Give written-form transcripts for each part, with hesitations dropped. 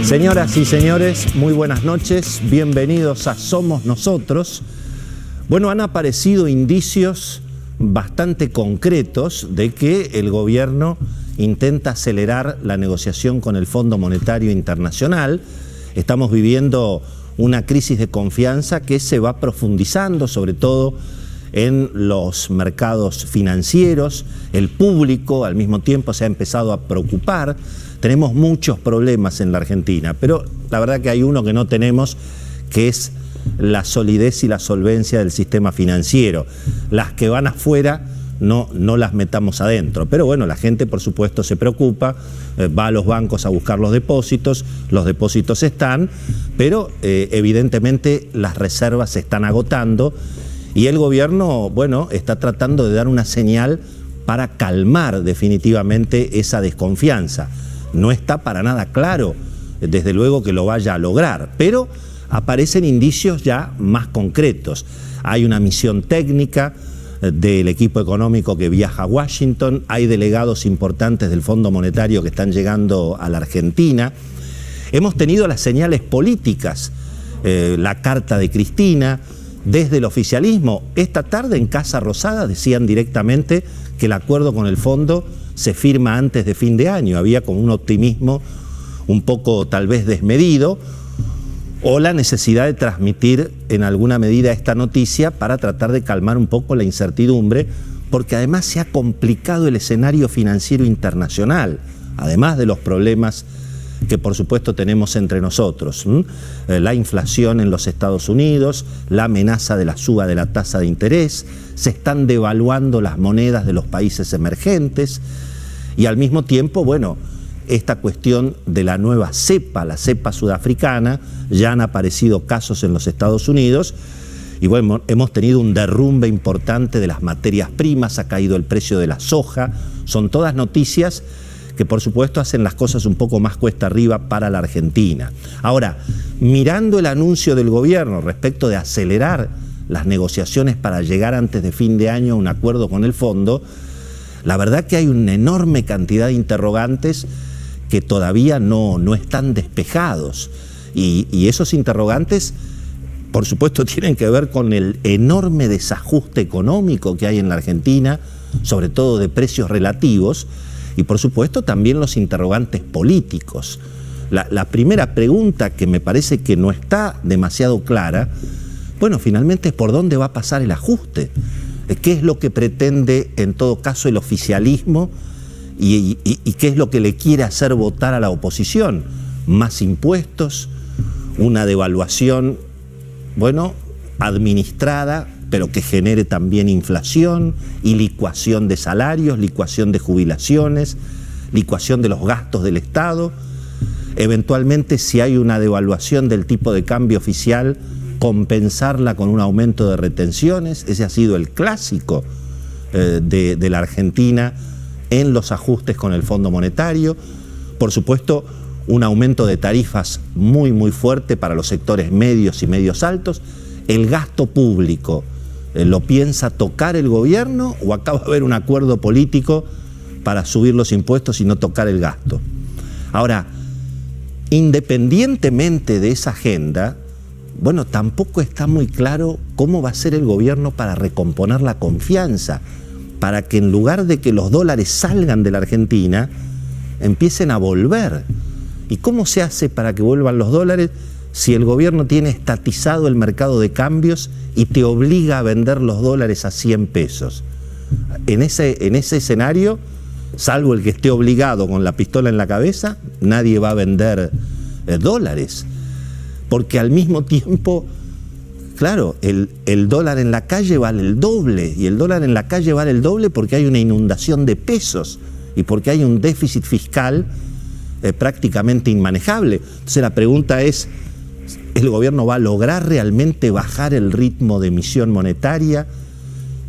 Señoras y señores, muy buenas noches, bienvenidos a Somos Nosotros. Bueno, han aparecido indicios bastante concretos de que el gobierno intenta acelerar la negociación con el Fondo Monetario Internacional. Estamos viviendo una crisis de confianza que se va profundizando, sobre todo en los mercados financieros. El público al mismo tiempo se ha empezado a preocupar. Tenemos muchos problemas en la Argentina, pero la verdad que hay uno que no tenemos, que es la solidez y la solvencia del sistema financiero. Las que van afuera no las metamos adentro. Pero bueno, la gente por supuesto se preocupa, va a los bancos a buscar los depósitos están, pero evidentemente las reservas se están agotando y el gobierno, bueno, está tratando de dar una señal para calmar definitivamente esa desconfianza. No está para nada claro, desde luego, que lo vaya a lograr, pero aparecen indicios ya más concretos. Hay una misión técnica del equipo económico que viaja a Washington, hay delegados importantes del Fondo Monetario que están llegando a la Argentina. Hemos tenido las señales políticas, la carta de Cristina, desde el oficialismo. Esta tarde en Casa Rosada decían directamente que el acuerdo con el fondo se firma antes de fin de año. Había como un optimismo un poco tal vez desmedido, o la necesidad de transmitir en alguna medida esta noticia para tratar de calmar un poco la incertidumbre, porque además se ha complicado el escenario financiero internacional, además de los problemas que por supuesto tenemos entre nosotros. La inflación en los Estados Unidos, la amenaza de la suba de la tasa de interés, se están devaluando las monedas de los países emergentes y al mismo tiempo, bueno, esta cuestión de la nueva cepa, la cepa sudafricana, ya han aparecido casos en los Estados Unidos y bueno, hemos tenido un derrumbe importante de las materias primas, ha caído el precio de la soja, son todas noticias que por supuesto hacen las cosas un poco más cuesta arriba para la Argentina. Ahora, mirando el anuncio del gobierno respecto de acelerar las negociaciones para llegar antes de fin de año a un acuerdo con el fondo, la verdad que hay una enorme cantidad de interrogantes que todavía no están despejados. Y esos interrogantes, por supuesto, tienen que ver con el enorme desajuste económico que hay en la Argentina, sobre todo de precios relativos, y por supuesto también los interrogantes políticos. La primera pregunta, que me parece que no está demasiado clara, bueno, finalmente es por dónde va a pasar el ajuste. ¿Qué es lo que pretende en todo caso el oficialismo y qué es lo que le quiere hacer votar a la oposición? ¿Más impuestos? ¿Una devaluación, bueno, administrada, pero que genere también inflación y licuación de salarios, licuación de jubilaciones, licuación de los gastos del Estado? Eventualmente, si hay una devaluación del tipo de cambio oficial, compensarla con un aumento de retenciones. Ese ha sido el clásico de la Argentina en los ajustes con el Fondo Monetario. Por supuesto, un aumento de tarifas muy fuerte para los sectores medios y medios altos. El gasto público, ¿lo piensa tocar el gobierno o acaba de haber un acuerdo político para subir los impuestos y no tocar el gasto? Ahora, independientemente de esa agenda, bueno, tampoco está muy claro cómo va a ser el gobierno para recomponer la confianza, para que en lugar de que los dólares salgan de la Argentina, empiecen a volver. ¿Y cómo se hace para que vuelvan los dólares si el gobierno tiene estatizado el mercado de cambios y te obliga a vender los dólares a 100 pesos? En ese escenario, salvo el que esté obligado con la pistola en la cabeza, nadie va a vender dólares. Porque al mismo tiempo, claro, el dólar en la calle vale el doble, y el dólar en la calle vale el doble porque hay una inundación de pesos y porque hay un déficit fiscal prácticamente inmanejable. Entonces la pregunta es, ¿el gobierno va a lograr realmente bajar el ritmo de emisión monetaria?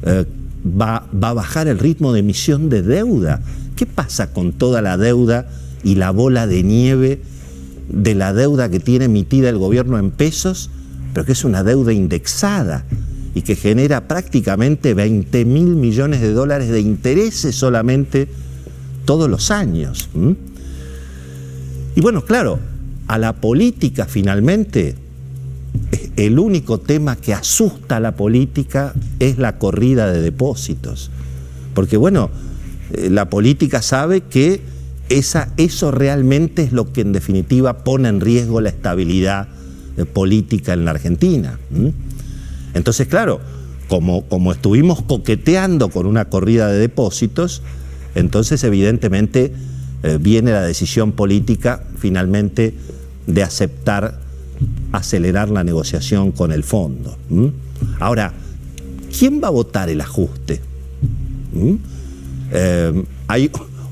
¿Va a bajar el ritmo de emisión de deuda? ¿Qué pasa con toda la deuda y la bola de nieve de la deuda que tiene emitida el gobierno en pesos, pero que es una deuda indexada y que genera prácticamente 20.000 millones de dólares de intereses solamente todos los años? Y bueno, claro, a la política finalmente, el único tema que asusta a la política es la corrida de depósitos. Porque bueno, la política sabe que eso realmente es lo que en definitiva pone en riesgo la estabilidad política en la Argentina. Entonces, claro, como estuvimos coqueteando con una corrida de depósitos, entonces evidentemente viene la decisión política finalmente de acelerar la negociación con el fondo. Ahora, ¿quién va a votar el ajuste?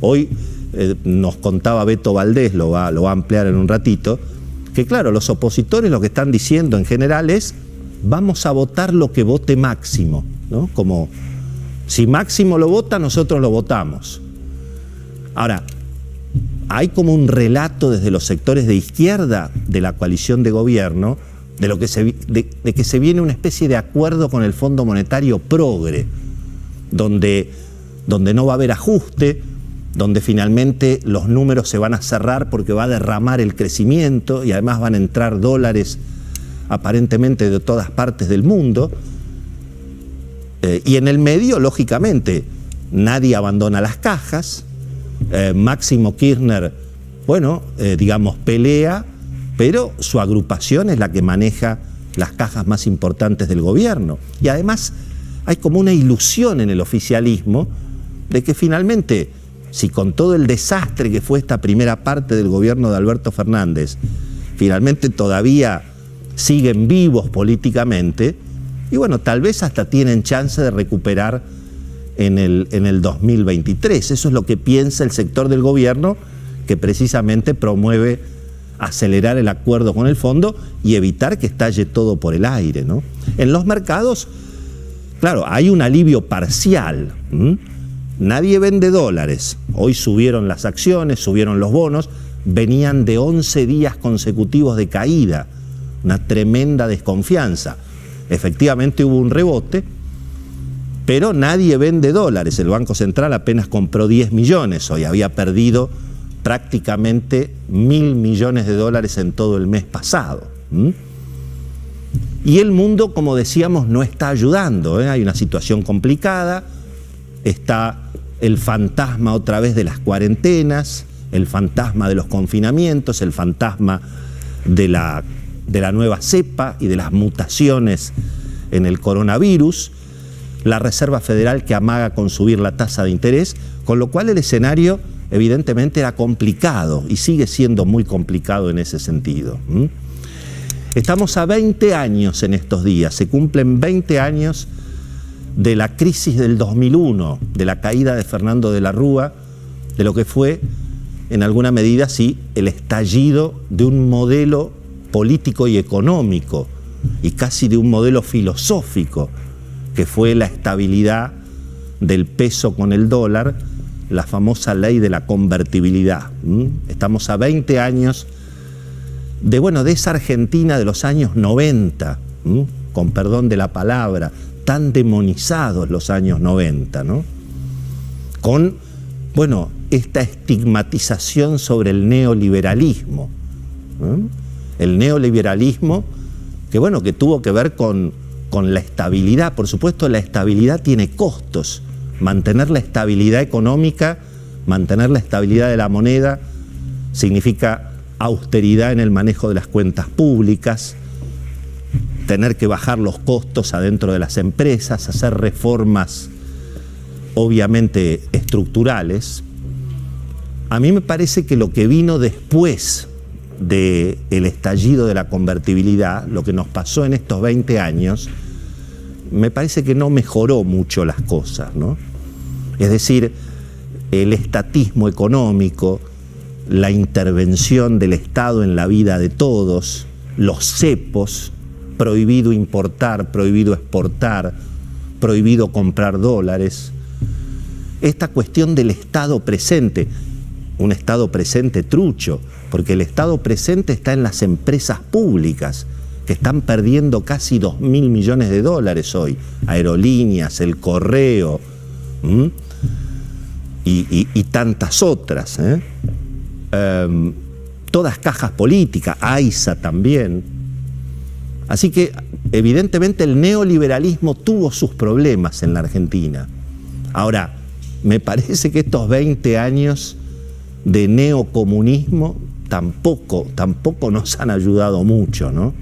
Hoy nos contaba Beto Valdés, lo va a ampliar en un ratito, que claro, los opositores lo que están diciendo en general es: vamos a votar lo que vote Máximo, ¿no? Como si Máximo lo vota, nosotros lo votamos. Ahora, hay como un relato desde los sectores de izquierda de la coalición de gobierno de que se viene una especie de acuerdo con el Fondo Monetario progre, donde no va a haber ajuste, donde finalmente los números se van a cerrar porque va a derramar el crecimiento y además van a entrar dólares aparentemente de todas partes del mundo. Y en el medio, lógicamente, nadie abandona las cajas. Máximo Kirchner, bueno, digamos, pelea, pero su agrupación es la que maneja las cajas más importantes del gobierno. Y además hay como una ilusión en el oficialismo de que finalmente, si con todo el desastre que fue esta primera parte del gobierno de Alberto Fernández, finalmente todavía siguen vivos políticamente, y bueno, tal vez hasta tienen chance de recuperar en el 2023. Eso es lo que piensa el sector del gobierno, que precisamente promueve acelerar el acuerdo con el fondo y evitar que estalle todo por el aire, ¿no? En los mercados, claro, hay un alivio parcial. Nadie vende dólares. Hoy subieron las acciones, subieron los bonos, venían de 11 días consecutivos de caída, una tremenda desconfianza. Efectivamente hubo un rebote, pero nadie vende dólares. El Banco Central apenas compró 10 millones hoy, había perdido prácticamente 1.000 millones de dólares en todo el mes pasado. Y el mundo, como decíamos, no está ayudando, Hay una situación complicada, está el fantasma otra vez de las cuarentenas, el fantasma de los confinamientos, el fantasma de la nueva cepa y de las mutaciones en el coronavirus, la Reserva Federal que amaga con subir la tasa de interés, con lo cual el escenario evidentemente era complicado y sigue siendo muy complicado en ese sentido. Estamos a 20 años en estos días, se cumplen 20 años de la crisis del 2001, de la caída de Fernando de la Rúa, de lo que fue, en alguna medida, sí, el estallido de un modelo político y económico, y casi de un modelo filosófico, que fue la estabilidad del peso con el dólar, la famosa ley de la convertibilidad. Estamos a 20 años de esa Argentina de los años 90, con perdón de la palabra, tan demonizados los años 90, ¿no? Con, esta estigmatización sobre el neoliberalismo. El neoliberalismo que tuvo que ver con la estabilidad. Por supuesto, la estabilidad tiene costos. Mantener la estabilidad económica, mantener la estabilidad de la moneda, significa austeridad en el manejo de las cuentas públicas, tener que bajar los costos adentro de las empresas, hacer reformas obviamente estructurales. A mí me parece que lo que vino después del estallido de la convertibilidad, lo que nos pasó en estos 20 años, me parece que no mejoró mucho las cosas, ¿no? Es decir, el estatismo económico, la intervención del Estado en la vida de todos, los cepos, prohibido importar, prohibido exportar, prohibido comprar dólares. Esta cuestión del Estado presente, un Estado presente trucho, porque el Estado presente está en las empresas públicas, que están perdiendo casi 2.000 millones de dólares hoy, aerolíneas, el correo, y tantas otras. todas cajas políticas, AISA también. Así que evidentemente el neoliberalismo tuvo sus problemas en la Argentina. Ahora, me parece que estos 20 años de neocomunismo tampoco nos han ayudado mucho, ¿no?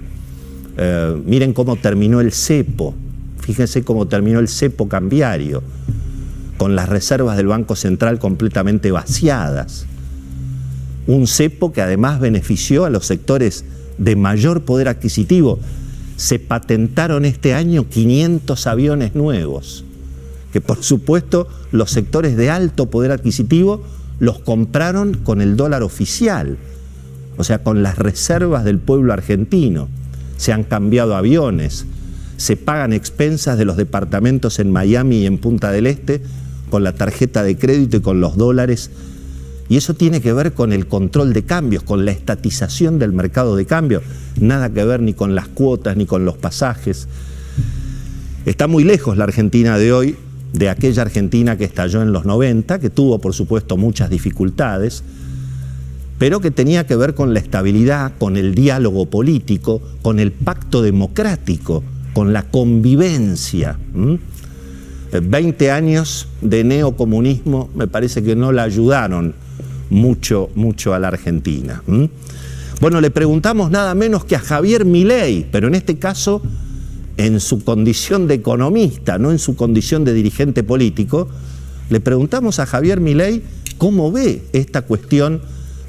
Miren cómo terminó el cepo, fíjense cómo terminó el cepo cambiario, con las reservas del Banco Central completamente vaciadas. Un cepo que además benefició a los sectores de mayor poder adquisitivo. Se patentaron este año 500 aviones nuevos, que por supuesto los sectores de alto poder adquisitivo los compraron con el dólar oficial, o sea, con las reservas del pueblo argentino. Se han cambiado aviones, se pagan expensas de los departamentos en Miami y en Punta del Este con la tarjeta de crédito y con los dólares. Y eso tiene que ver con el control de cambios, con la estatización del mercado de cambios. Nada que ver ni con las cuotas ni con los pasajes. Está muy lejos la Argentina de hoy de aquella Argentina que estalló en los 90, que tuvo por supuesto muchas dificultades, pero que tenía que ver con la estabilidad, con el diálogo político, con el pacto democrático, con la convivencia. 20 años de neocomunismo me parece que no la ayudaron mucho a la Argentina. Bueno, le preguntamos nada menos que a Javier Milei, pero en este caso en su condición de economista, no en su condición de dirigente político. Le preguntamos a Javier Milei cómo ve esta cuestión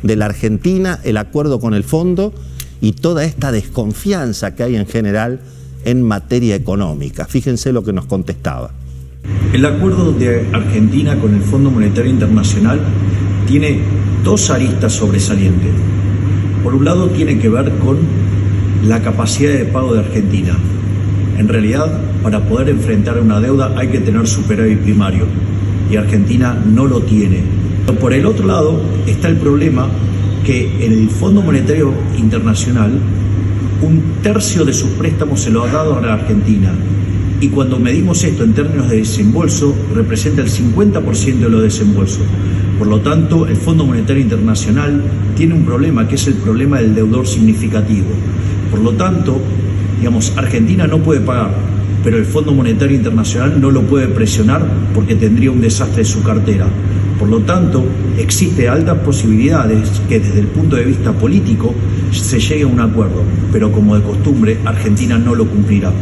de la Argentina, el acuerdo con el fondo y toda esta desconfianza que hay en general en materia económica. Fíjense lo que nos contestaba. El acuerdo de Argentina con el Fondo Monetario Internacional tiene dos aristas sobresalientes. Por un lado, tiene que ver con la capacidad de pago de Argentina. En realidad, para poder enfrentar una deuda hay que tener superávit primario y Argentina no lo tiene. Pero por el otro lado está el problema que en el Fondo Monetario Internacional 1/3 de sus préstamos se lo ha dado a la Argentina. Y cuando medimos esto en términos de desembolso, representa el 50% de los desembolsos. Por lo tanto, el Fondo Monetario Internacional tiene un problema, que es el problema del deudor significativo. Por lo tanto, digamos, Argentina no puede pagar, pero el Fondo Monetario Internacional no lo puede presionar porque tendría un desastre en su cartera. Por lo tanto, existe altas posibilidades que desde el punto de vista político se llegue a un acuerdo, pero como de costumbre, Argentina no lo cumplirá.